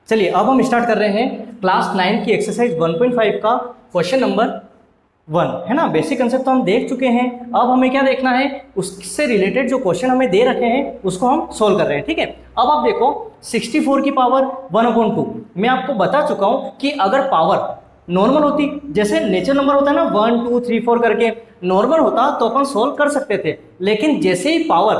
चलिए अब हम स्टार्ट कर रहे हैं क्लास 9 की एक्सरसाइज 1.5 का क्वेश्चन नंबर 1 है ना। बेसिक कंसेप्ट तो हम देख चुके हैं। अब हमें क्या देखना है, उससे रिलेटेड जो क्वेश्चन हमें दे रखे हैं उसको हम सोल्व कर रहे हैं। ठीक है, अब आप देखो 64 की पावर 1/2 मैं आपको बता चुका हूं कि अगर पावर नॉर्मल होती, जैसे नेचुरल नंबर होता है ना 1 2 3 4 करके नॉर्मल होता तो अपन सोल्व कर सकते थे, लेकिन जैसे ही पावर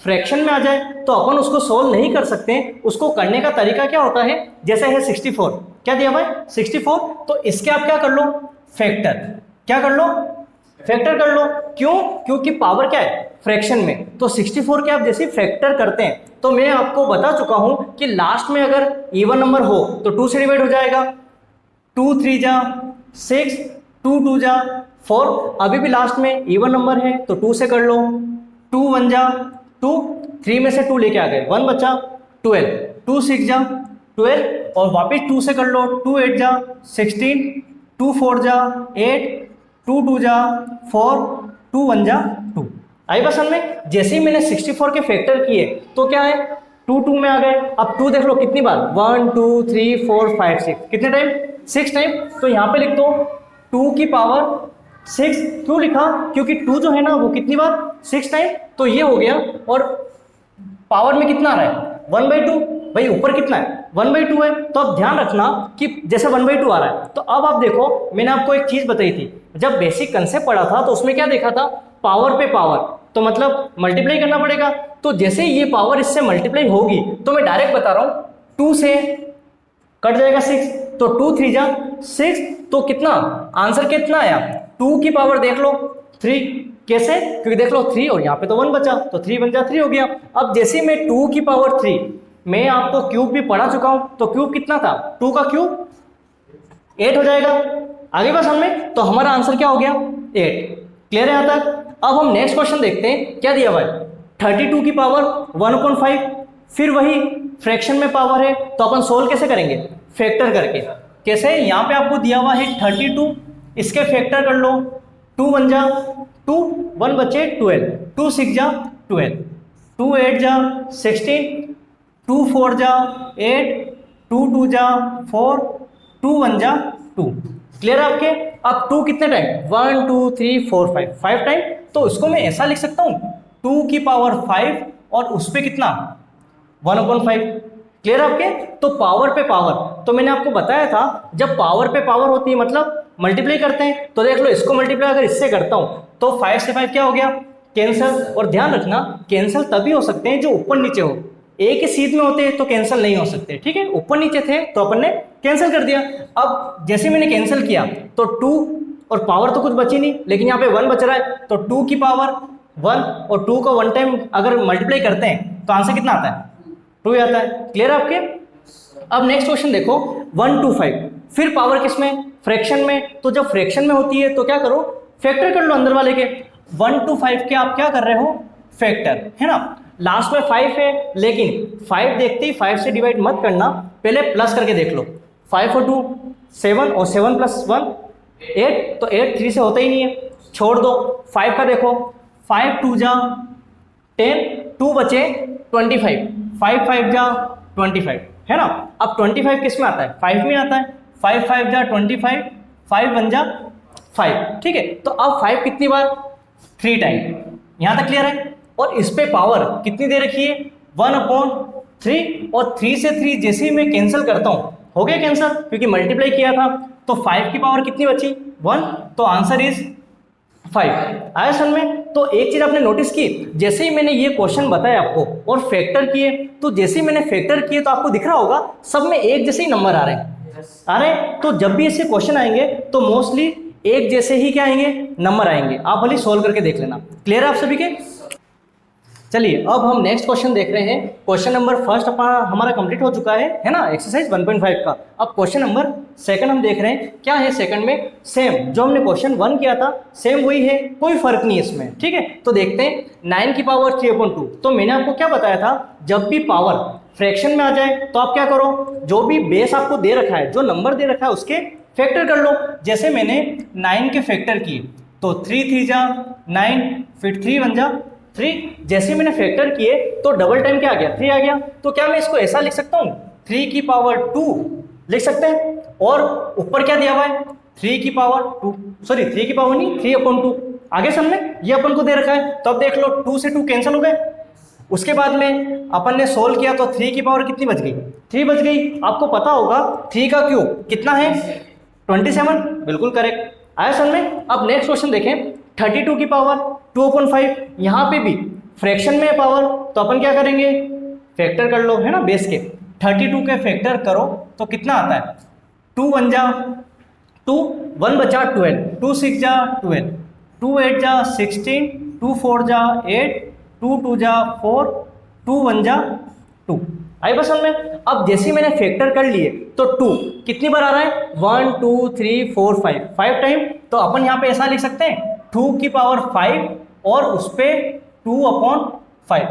फ्रैक्शन में आ जाए तो अपन उसको सोल्व नहीं कर सकते। उसको करने का तरीका क्या होता है, जैसे है 64, क्या दिया भाई 64, तो इसके आप क्या कर लो, फैक्टर। क्या कर लो, फैक्टर कर लो। क्यों, क्योंकि पावर क्या है फ्रैक्शन में, तो 64 के आप जैसे फैक्टर करते हैं तो मैं आपको बता चुका हूं कि लास्ट में अगर इवन नंबर हो तो 2 से डिवाइड हो जाएगा। 2 3 जा 6, 2 2 जा 4, अभी भी लास्ट में इवन नंबर है तो 2 से कर लो। 2 1 जा 2, 3 में से 2 लेके आ गए 1 बचा 12, 2 6 जा 12 और वापस 2 से कर लो। 2 8 जा 16, 2 4 जा 8, 2 2 जा 4, 2 1 जा 2। आई बस में जैसे ही मैंने 64 के फैक्टर किए तो क्या है 2 2 में आ गए। अब 2 देख लो कितनी बार 1 2 3 4 5 6, कितने टाइम 6 टाइम। तो यहाँ पे लिख दो 2 की पावर 6। क्यों लिखा, क्योंकि 2 जो है ना वो कितनी बार 6 टाइम, तो ये हो गया। और पावर में कितना आ रहा है 1/2, भाई ऊपर कितना है 1/2 है। तो अब ध्यान रखना कि जैसे 1/2 आ रहा है, तो अब आप देखो मैंने आपको एक चीज बताई थी, जब बेसिक कंसेप्ट पढ़ा था तो उसमें क्या देखा था, पावर पे पावर, तो मतलब मल्टीप्लाई करना पड़ेगा। तो जैसे ये पावर इससे मल्टीप्लाई होगी तो मैं डायरेक्ट बता रहा हूं 2 से कट जाएगा 6, तो 2 3 जा 6, तो कितना आंसर कितना आया 2 की पावर देख लो 3। कैसे, क्योंकि देख लो 3 और यहाँ पे तो 1 बचा, तो 3 1 जा 3 हो गया। अब जैसे मैं 2 की पावर 3, मैं आपको क्यूब भी पढ़ा चुका हूं, तो क्यूब कितना था 2 का क्यूब 8 हो जाएगा। आगे बस हमें, तो हमारा आंसर क्या हो गया 8। क्लियर है यहाँ तक। अब हम नेक्स्ट क्वेश्चन देखते हैं, क्या दिया हुआ है 32 की पावर 1/5, फिर वही फ्रैक्शन में पावर है, तो अपन सोल्व कैसे करेंगे, फैक्टर करके। कैसे, यहाँ पे आपको दिया हुआ है 32, इसके फैक्टर कर लो। 2 1 जा 2, 1 बचे 12, 2 6 जा 12, 2 8 जा 16, 2 4 जा 8, 2 2 जा 4, 2 1 जा 2। क्लियर है आपके। अब 2 कितने टाइम 1 2 3 4 5 टाइम, तो इसको मैं ऐसा लिख सकता हूं 2 की पावर 5 और उस पे कितना 1/5। क्लियर आपके। तो पावर पे पावर, तो मैंने आपको बताया था जब पावर पे पावर होती है मतलब मल्टीप्लाई करते हैं, तो देख लो इसको मल्टीप्लाई अगर इससे करता हूं तो 5 से 5 क्या हो गया कैंसल। और ध्यान रखना कैंसल तभी हो सकते हैं जो ऊपर नीचे हो, एक ही सीध में होते हैं तो कैंसिल नहीं हो सकते। ठीक है, ऊपर नीचे थे तो अपन ने कैंसिल कर दिया। अब जैसे मैंने कैंसिल किया तो 2 और पावर तो कुछ बची नहीं, लेकिन यहाँ पे 1 बच रहा है, तो 2 की पावर 1 और 2 का 1 टाइम अगर मल्टीप्लाई करते हैं तो आंसर कितना आता है 2 आता है। क्लियर है आपके। अब नेक्स्ट क्वेश्चन देखो 1 2 5, फिर पावर किसमें फ्रैक्शन में, तो जब फ्रैक्शन में होती है तो क्या करो फैक्टर कर लो अंदर वाले के। 1 2 5 के आप क्या कर रहे हो फैक्टर, है ना। लास्ट में 5 है, लेकिन 5 देखते ही 5 से डिवाइड मत करना, पहले प्लस करके देख लो। 5 और 2 7 और 7 + 1 8, तो 8 3 से होता ही नहीं है, छोड़ दो। 5 का देखो 5 2 जा 10, 2 बचे 25, 5 5 जा 25, है ना। अब 25 किस में आता है 5 में आता है, 5 5 जा 25, 5 1 जा 5। ठीक है, तो अब 5 कितनी बार 3 टाइम, यहां तक क्लियर है। और इस पे पावर कितनी दे रखी है 1/3, और 3 से 3 जैसे ही मैं कैंसिल करता हूं हो गया कैंसिल, क्योंकि मल्टीप्लाई किया था। तो 5 की पावर कितनी बची 1, तो आंसर इज 5। आया समझ में। तो एक चीज आपने नोटिस की, जैसे ही मैंने ये क्वेश्चन बताया आपको और फैक्टर किए, तो जैसे ही मैंने फैक्टर किए तो आपको दिख रहा होगा सब में एक जैसे ही नंबर आ रहे हैं, आ रहे हैं। तो जब भी ऐसे क्वेश्चन आएंगे तो मोस्टली एक जैसे ही क्या आएंगे नंबर आएंगे, आप भले सोल्व करके देख लेना। क्लियर है आप सभी के। चलिए अब हम नेक्स्ट क्वेश्चन देख रहे हैं। क्वेश्चन नंबर फर्स्ट हमारा कंप्लीट हो चुका है ना, एक्सरसाइज 1.5 का। अब क्वेश्चन नंबर सेकंड हम देख रहे हैं। क्या है सेकंड में, सेम जो हमने क्वेश्चन 1 किया था सेम वही है, कोई फर्क नहीं है इसमें। ठीक है, तो देखते हैं 9 की पावर 3/2। तो मैंने आपको क्या बताया था, जब भी पावर फ्रैक्शन में आ जाए तो आप क्या करो, जो भी बेस आपको दे रखा है, जो नंबर दे रखा है उसके फैक्टर कर लो। जैसे मैंने 9 के फैक्टर किए तो 3 3 जा 9, फिर 3 1 जा 3। जैसे मैंने फैक्टर किए तो डबल टाइम क्या आ गया 3 आ गया। तो क्या मैं इसको ऐसा लिख सकता हूँ 3 की पावर 2 लिख सकते हैं, और ऊपर क्या दिया हुआ है 3 की पावर 2, सॉरी 3 की पावर नहीं 3/2 आगे सामने ये अपन को दे रखा है। तो अब देख लो 2 से 2 कैंसिल हो गए। उसके बाद में अपन ने सोल्व किया तो 3 की पावर कितनी बच गई, 3 बच गई। आपको पता होगा 3 का क्यूब कितना है 27, बिल्कुल करेक्ट आया समझ में। अब नेक्स्ट क्वेश्चन देखें, 32 की पावर 2/5, यहाँ पे भी फ्रैक्शन में है पावर, तो अपन क्या करेंगे फैक्टर कर लो है ना बेस के, 32 के फैक्टर करो तो कितना आता है 2 1 जा 2, 1 बचा 12, 2 6 जा 12, 2 8 जा 16, 2 4 जा 8, 2 2 जा 4, 2 1 जा 2 आई बस में। अब जैसे मैंने फैक्टर कर लिए तो 2 कितनी बार आ रहा है 1 2 3 4 5 टाइम, तो अपन यहाँ पे ऐसा लिख सकते हैं 2 की पावर 5 और उस पे 2/5।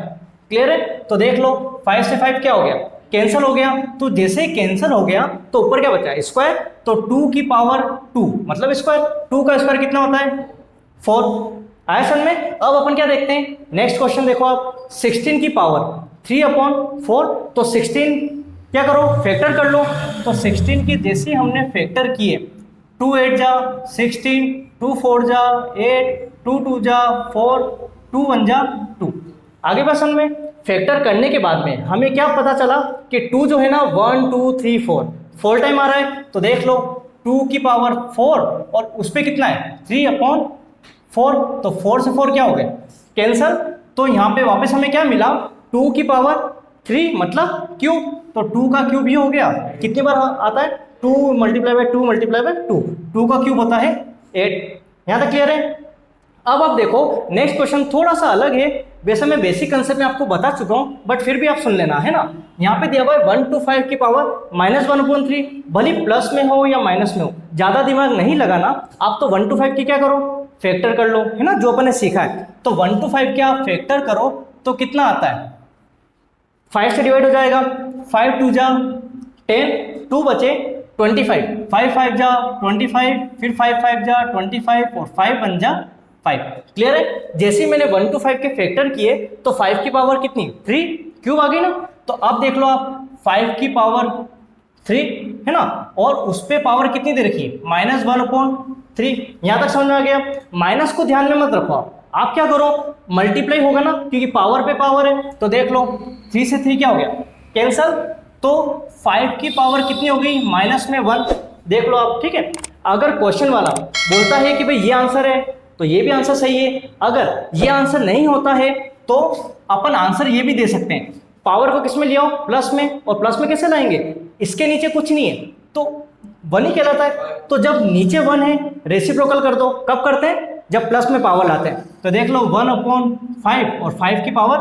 क्लियर है। तो देख लो 5 से 5 क्या हो गया कैंसिल हो गया, तो जैसे ही कैंसिल हो गया तो ऊपर क्या बचा स्क्वायर, तो 2 की पावर 2 मतलब स्क्वायर, 2 का स्क्वायर कितना होता है 4 आया समझ में। अब अपन क्या देखते हैं नेक्स्ट क्वेश्चन देखो आप, 16 की पावर 3/4, तो 16 क्या करो फैक्टर कर लो, तो 16 की जैसे हमने फैक्टर किए 2 8 जा 16, 2 4 जा 8, 2 2 जा 4, 2 1 जा 2 आगे बस में फैक्टर करने के बाद में हमें क्या पता चला कि 2 जो है ना 1 2 3 4 टाइम आ रहा है, तो देख लो 2 की पावर 4 और उस पर कितना है 3/4, तो 4 से 4 क्या हो गया कैंसल, तो यहाँ पे वापस हमें क्या मिला 2 की पावर 3 मतलब क्यूब, तो 2 का क्यूब ये हो गया, कितनी बार आता है 2 × 2 × 2, 2 का क्यूब होता है 8। यहाँ तक क्लियर है। अब आप देखो नेक्स्ट क्वेश्चन थोड़ा सा अलग है, वैसे मैं बेसिक कंसेप्ट में आपको बता चुका हूँ बट फिर भी आप सुन लेना है ना। यहाँ पे दिया हुआ है 1 to 5 की पावर -1/3, भले प्लस में हो या माइनस में हो, ज़्यादा दिमाग नहीं लगाना आप, तो 1 to 5 की क्या करो फैक्टर कर लो है ना, जो अपन ने सीखा है। तो 1 to 5 के आप फैक्टर करो तो कितना आता है 5 से डिवाइड हो जाएगा, 5 2 जा 10, 2 बचे 25, 5 5 जा 25, फिर 5 5 जा 25 और 5 1 जा 5। क्लियर है। जैसे ही मैंने 1 to 5 के फैक्टर किए तो 5 की पावर कितनी 3 क्यूब आ गई ना, तो अब देख लो आप 5 की पावर 3 है ना, और उस पे पावर कितनी दे रखी -1/3। यहाँ तक समझ में आ गया। माइनस को ध्यान में मत रखो आप क्या करो मल्टीप्लाई होगा ना, क्योंकि पावर पे पावर है, तो देख लो 3 से 3 क्या हो गया कैंसल, तो 5 की पावर कितनी हो गई -1 देख लो आप। ठीक है, अगर क्वेश्चन वाला बोलता है कि भाई ये आंसर है तो ये भी आंसर सही है, अगर ये आंसर नहीं होता है तो अपन आंसर ये भी दे सकते हैं, पावर को किस में ले आओ प्लस में, और प्लस में कैसे लाएंगे इसके नीचे कुछ नहीं है तो 1 ही कहलाता है। तो जब नीचे 1 है रेसिप्रोकल कर दो, कब करते हैं जब प्लस में पावर लाते हैं, तो देख लो 1/5 और 5 की पावर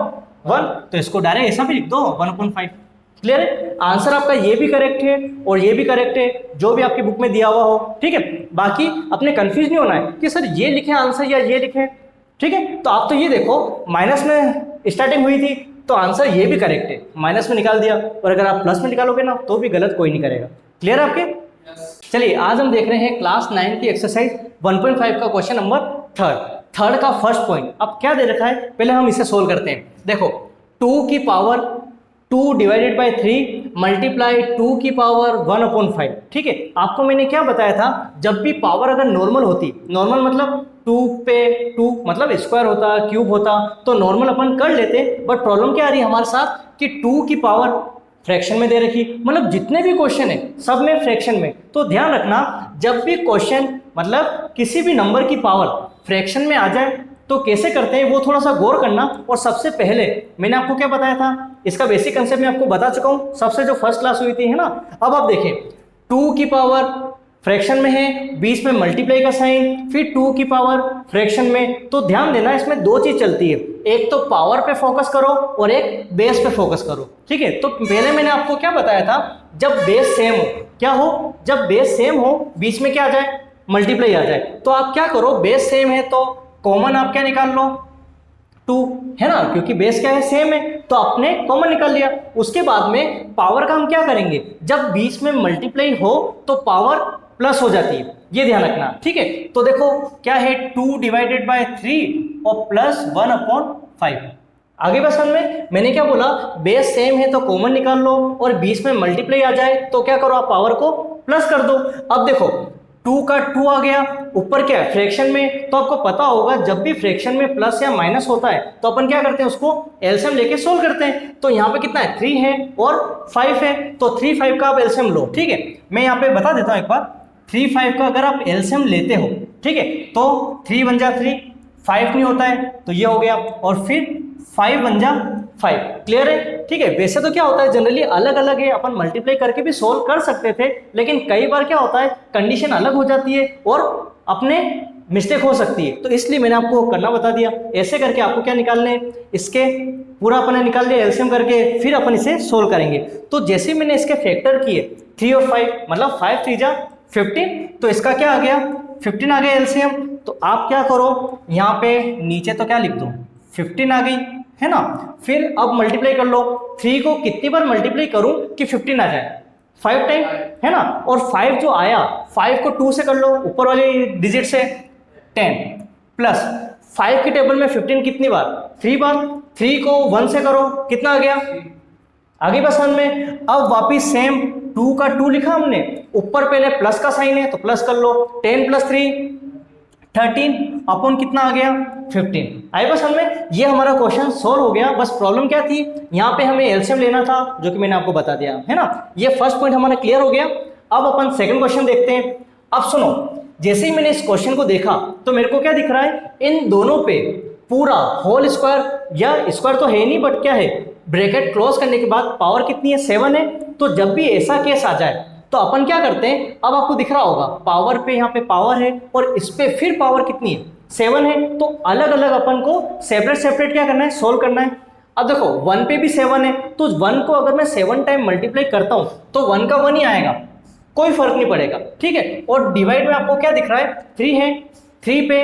1, तो इसको डायरेक्ट ऐसा भी लिख दो 1/5। क्लियर है। आंसर आपका ये भी करेक्ट है और ये भी करेक्ट है, जो भी आपकी बुक में दिया हुआ हो। ठीक है, बाकी अपने कंफ्यूज नहीं होना है कि सर ये लिखे आंसर या ये लिखे। ठीक है, तो आप तो ये देखो माइनस में स्टार्टिंग हुई थी तो आंसर ये भी करेक्ट है, माइनस में निकाल दिया, और अगर आप प्लस में निकालोगे ना तो भी गलत कोई नहीं करेगा। क्लियर है आपके। चलिए आज हम देख रहे हैं क्लास 9 की एक्सरसाइज 1.5 का क्वेश्चन नंबर थर्ड का फर्स्ट पॉइंट। अब क्या दे रखा है पहले हम इसे सोल्व करते हैं। देखो 2 की पावर 2 डिवाइडेड बाई 3 मल्टीप्लाई 2 की पावर 1/5। ठीक है, आपको मैंने क्या बताया था, जब भी पावर अगर नॉर्मल होती, नॉर्मल मतलब 2 पे 2 मतलब स्क्वायर होता क्यूब होता तो नॉर्मल अपन कर लेते, बट प्रॉब्लम क्या आ रही है हमारे साथ कि 2 की पावर फ्रैक्शन में दे रखी, मतलब जितने भी क्वेश्चन है सब में फ्रैक्शन में। तो ध्यान रखना जब भी क्वेश्चन मतलब किसी भी नंबर की पावर फ्रैक्शन में आ जाए तो कैसे करते हैं वो थोड़ा सा गौर करना। और सबसे पहले मैंने आपको क्या बताया था, इसका बेसिक कंसेप्ट मैं आपको बता चुका हूँ, सबसे जो फर्स्ट क्लास हुई थी है ना। अब आप देखें 2 की पावर फ्रैक्शन में है, बीच में मल्टीप्लाई का साइन, फिर 2 की पावर फ्रैक्शन में, तो ध्यान देना इसमें दो चीज चलती है, एक तो पावर पे फोकस करो और एक बेस पे फोकस करो। ठीक है, तो पहले मैंने आपको क्या बताया था, जब बेस सेम हो, क्या हो, जब बेस सेम हो बीच में क्या आ जाए मल्टीप्लाई आ जाए, तो आप क्या करो बेस सेम है तो कॉमन आप क्या निकाल लो 2 है ना, क्योंकि बेस क्या है सेम है तो आपने कॉमन निकाल लिया। उसके बाद में पावर का हम क्या करेंगे, जब बीच में मल्टीप्लाई हो तो पावर प्लस हो जाती है, ये ध्यान रखना। ठीक है, तो देखो क्या है 2 डिवाइडेड बाय 3 और प्लस 1/5। आगे बस में मैंने क्या बोला, बेस सेम है तो कॉमन निकाल लो, और बीच में मल्टीप्लाई आ जाए तो क्या करो, आप पावर को प्लस कर दो। अब देखो 2 का 2 आ गया, ऊपर क्या है फ्रैक्शन में, तो आपको पता होगा जब भी फ्रैक्शन में प्लस या माइनस होता है तो अपन क्या करते हैं, उसको एलसीएम लेके सोल्व करते हैं। तो यहाँ पे कितना है, 3 है और 5 है, तो 3 5 का आप एलसीएम लो। ठीक है, मैं यहाँ पे बता देता हूँ एक बार, 3 5 का अगर आप एलसीएम लेते हो, ठीक है, तो 3 1 जा 3, 5 नहीं होता है तो ये हो गया, और फिर 5 1 जा 5। क्लियर है? ठीक है, वैसे तो क्या होता है जनरली अलग अलग है, अपन मल्टीप्लाई करके भी सोल्व कर सकते थे, लेकिन कई बार क्या होता है कंडीशन अलग हो जाती है और अपने मिस्टेक हो सकती है, तो इसलिए मैंने आपको करना बता दिया। ऐसे करके आपको क्या निकालने हैं, इसके पूरा अपन ने निकाल लिया एलसीएम करके, फिर अपन इसे सोल्व करेंगे। तो जैसे मैंने इसके फैक्टर किए 3 और 5, मतलब 5 3 जा 15, तो इसका क्या आ गया, 15 आ गया एलसीएम। तो आप क्या करो, यहाँ पे नीचे तो क्या लिख दो, 15 आ गई है ना, फिर अब मल्टीप्लाई कर लो, 3 को कितनी बार मल्टीप्लाई करूं कि 15 आ जाए, 5 टाइम है ना, और 5 जो आया 5 को 2 से कर लो, ऊपर वाली डिजिट से 10, प्लस 5 की टेबल में 15 कितनी बार, 3 बार, 3 को 1 से करो, कितना आ गया, आगे बस में। अब वापिस सेम 2 का 2 लिखा हमने, ऊपर पहले प्लस का साइन है तो प्लस कर लो, 10 + 3 13 अपॉन कितना आ गया, 15। आई बस में, ये हमारा क्वेश्चन सोल्व हो गया। बस प्रॉब्लम क्या थी, यहाँ पे हमें एलसीएम लेना था, जो कि मैंने आपको बता दिया है ना। ये फर्स्ट पॉइंट हमारा क्लियर हो गया। अब अपन सेकंड क्वेश्चन देखते हैं। अब सुनो, जैसे ही मैंने इस क्वेश्चन को देखा तो मेरे को क्या दिख रहा है, इन दोनों पे पूरा होल स्क्वायर, या स्क्वायर तो है नहीं बट क्या है, ब्रैकेट क्लोज करने के बाद पावर कितनी है, 7 है। तो जब भी ऐसा केस आ जाए तो अपन क्या करते हैं, अब आपको दिख रहा होगा पावर पे, यहाँ पे पावर है और इस पे फिर पावर कितनी है, 7 है। तो अलग अलग अपन को सेपरेट सेपरेट क्या करना है, सोल्व करना है। अब देखो 1 पे भी 7 है, तो 1 को अगर मैं 7 टाइम मल्टीप्लाई करता हूं तो 1 का 1 ही आएगा, कोई फर्क नहीं पड़ेगा। ठीक है, और डिवाइड में आपको क्या दिख रहा है, 3 है, 3 पे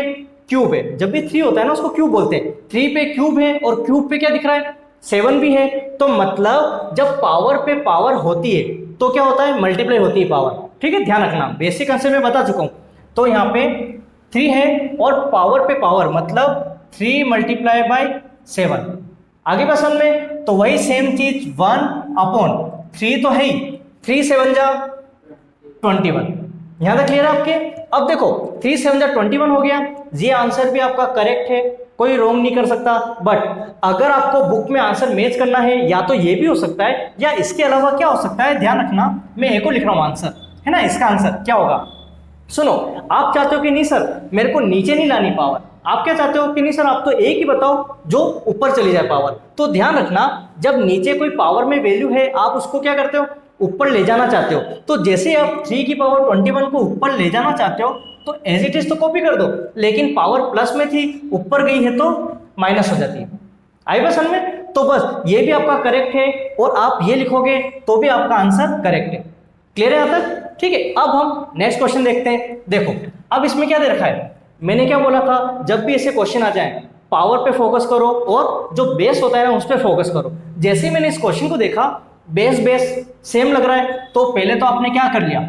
क्यूब है, जब भी 3 होता है ना उसको क्यूब बोलते हैं, 3 पे क्यूब है और क्यूब पे क्या दिख रहा है, 7 भी है। तो मतलब जब पावर पे पावर होती है तो क्या होता है, मल्टीप्लाई होती है पावर। ठीक है, ध्यान रखना, बेसिक कंसेप्ट में बता चुका हूं। तो यहाँ पे 3 है और पावर पे पावर मतलब 3 × 7। आगे पसंद में तो वही सेम चीज 1/3 तो है ही, 3 7 जा 21। यहां तक क्लियर है आपके। अब देखो 3 7 जा 21 हो गया, ये आंसर भी आपका करेक्ट है, कोई रॉन्ग नहीं कर सकता। बट अगर आपको बुक में आंसर मैच करना है, या तो ये भी हो सकता है या इसके अलावा क्या हो सकता है, ध्यान रखना, मैं एक को लिख रहा हूं आंसर, है ना। इसका आंसर क्या होगा, सुनो, आप चाहते हो कि नहीं सर मेरे को नीचे नहीं लानी पावर, आप क्या चाहते हो कि नहीं सर आप तो एक ही बताओ जो ऊपर चली जाए पावर। तो ध्यान रखना, जब नीचे कोई पावर में वैल्यू है आप उसको क्या करते हो, ऊपर ले जाना चाहते हो। तो जैसे आप 3 की पावर 21 को ऊपर ले जाना चाहते हो तो एज इट इज तो कॉपी कर दो, लेकिन पावर प्लस में थी ऊपर गई है तो माइनस हो जाती है। आई बस में, तो बस ये भी आपका करेक्ट है और आप ये लिखोगे तो भी आपका आंसर करेक्ट है। क्लियर है यहाँ तक? ठीक है, अब हम नेक्स्ट क्वेश्चन देखते हैं। देखो अब इसमें क्या दे रखा है, मैंने क्या बोला था, जब भी ऐसे क्वेश्चन आ जाए पावर पे फोकस करो और जो बेस होता है ना उस पर फोकस करो। जैसे ही मैंने इस क्वेश्चन को देखा, बेस सेम लग रहा है, तो पहले तो आपने क्या कर लिया,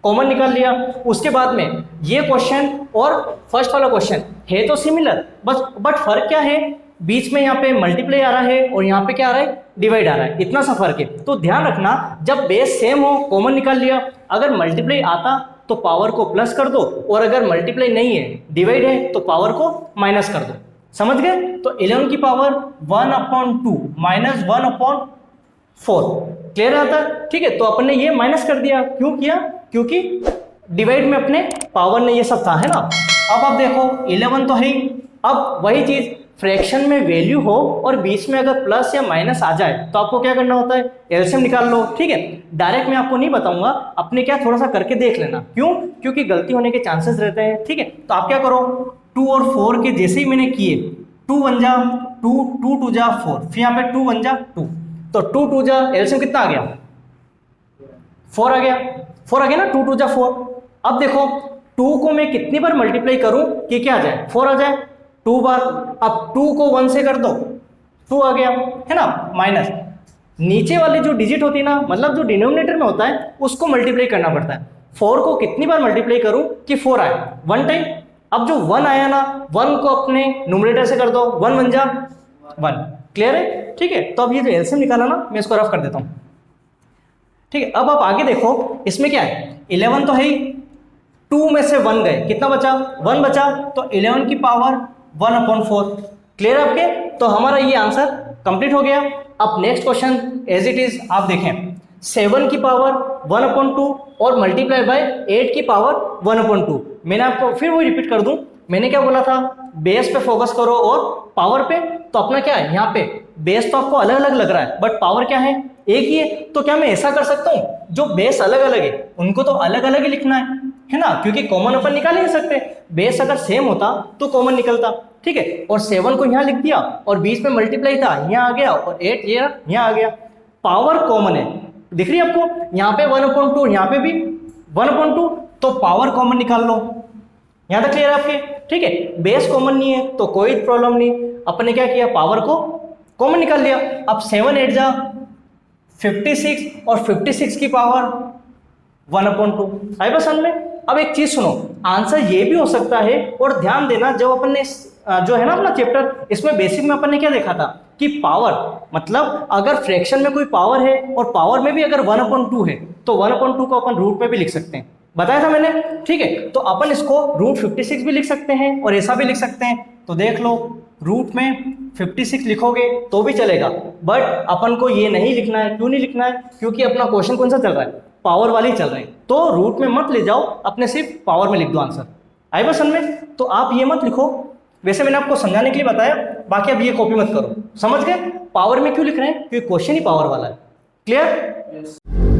कॉमन निकाल लिया। उसके बाद में ये क्वेश्चन और फर्स्ट वाला क्वेश्चन है तो सिमिलर, बट फर्क क्या है, बीच में यहाँ पे मल्टीप्लाई आ रहा है और यहाँ पे क्या आ रहा है, डिवाइड आ रहा है, इतना सा फर्क है। तो ध्यान रखना, जब बेस सेम हो कॉमन निकाल लिया, अगर मल्टीप्लाई आता तो पावर को प्लस कर दो, और अगर मल्टीप्लाई नहीं है डिवाइड है तो पावर को माइनस कर दो। समझ गए? तो 11 की पावर 1/2 माइनस 1/4। क्लियर आता? ठीक है, तो अपन ने ये माइनस कर दिया, क्यों किया, क्योंकि डिवाइड में अपने पावर ने ये सब था, है ना। अब आप देखो 11 तो है ही, अब वही चीज फ्रैक्शन में वैल्यू हो और बीच में अगर प्लस या माइनस आ जाए तो आपको क्या करना होता है, एलसीएम निकाल लो। ठीक है, डायरेक्ट मैं आपको नहीं बताऊंगा, अपने क्या थोड़ा सा करके देख लेना, क्यों, क्योंकि गलती होने के चांसेस रहते हैं। ठीक है, तो आप क्या करो, 2 और 4 के जैसे ही मैंने किए, 2 1 जा 2, 2 2 जा 4, फिर यहाँ पे 2 1 जा 2, तो 2 2 जा एलसीएम कितना आ गया, 4 आ गया, 4 आ गया ना, 2 2 जा 4। अब देखो 2 को मैं कितनी बार मल्टीप्लाई करूं कि क्या आ जाए, 4 आ जाए, 2 बार। अब 2 को 1 से कर दो, 2 आ गया, है ना, माइनस नीचे वाली जो डिजिट होती है ना, मतलब जो डिनोमिनेटर में होता है उसको मल्टीप्लाई करना पड़ता है। 4 को कितनी बार मल्टीप्लाई करूं कि 4 आए, 1 टाइम। अब जो 1 आया ना, 1 को अपने न्यूमरेटर से कर दो, 1 1 जा 1, क्लियर है? ठीक है, तो अब ये जो एलसीएम निकाला ना, मैं इसको रफ कर देता हूँ। ठीक है, अब आप आगे देखो, इसमें क्या है, 11 तो है ही, 2 में से 1 गए, कितना बचा, 1 बचा, तो 11 की पावर 1/4। क्लियर है आपके? तो हमारा ये आंसर कंप्लीट हो गया। अब next question as it is आप देखें, 7 की पावर 1/2 और मल्टीप्लाई बाय 8 की पावर 1/2। मैंने आपको फिर वही रिपीट कर दूं, मैंने क्या बोला था, बेस पे फोकस करो और पावर पे। तो अपना क्या है, यहाँ पे बेस तो आपको अलग अलग लग रहा है, बट पावर क्या है, एक ही है। तो क्या मैं ऐसा कर सकता हूँ, जो बेस अलग अलग है उनको तो अलग अलग ही लिखना है ना, क्योंकि कॉमन अपन निकाल ही नहीं सकते। बेस अगर सेम होता तो कॉमन निकलता। ठीक है, और 7 को यहाँ लिख दिया और बीच में मल्टीप्लाई था, यहाँ आ गया, और 8 ये यहाँ आ गया। पावर कॉमन है, दिख रही है आपको, यहाँ पे 1/2, यहाँ पे भी 1/2, तो पावर कॉमन निकाल लो। यहाँ तक क्लियर है आपके? ठीक है, बेस कॉमन नहीं है तो कोई प्रॉब्लम नहीं, अपने क्या किया, पावर को कॉमन निकाल लिया। अब 7 8 जा 56 और 56 की पावर 1/2 आई बस में। अब एक चीज सुनो, आंसर ये भी हो सकता है, और ध्यान देना, जब अपन ने जो है ना अपना चैप्टर, इसमें बेसिक में अपन ने क्या देखा था कि पावर मतलब अगर फ्रैक्शन में कोई पावर है और पावर में भी अगर 1/2 है तो 1/2 को अपन रूट में भी लिख सकते हैं, बताया था मैंने। ठीक है, तो अपन इसको √56 भी लिख सकते हैं और ऐसा भी लिख सकते हैं। तो देख लो, रूट में 56 लिखोगे तो भी चलेगा, बट अपन को ये नहीं लिखना है। क्यों नहीं लिखना है? क्योंकि अपना क्वेश्चन कौन सा चल रहा है, पावर वाली चल रहे हैं, तो रूट में मत ले जाओ, अपने सिर्फ पावर में लिख दो आंसर। आई बस में? तो आप ये मत लिखो, वैसे मैंने आपको समझाने के लिए बताया, बाकी अब ये कॉपी मत करो। समझ गए पावर में क्यों लिख रहे हैं? क्योंकि क्वेश्चन ही पावर वाला है। क्लियर?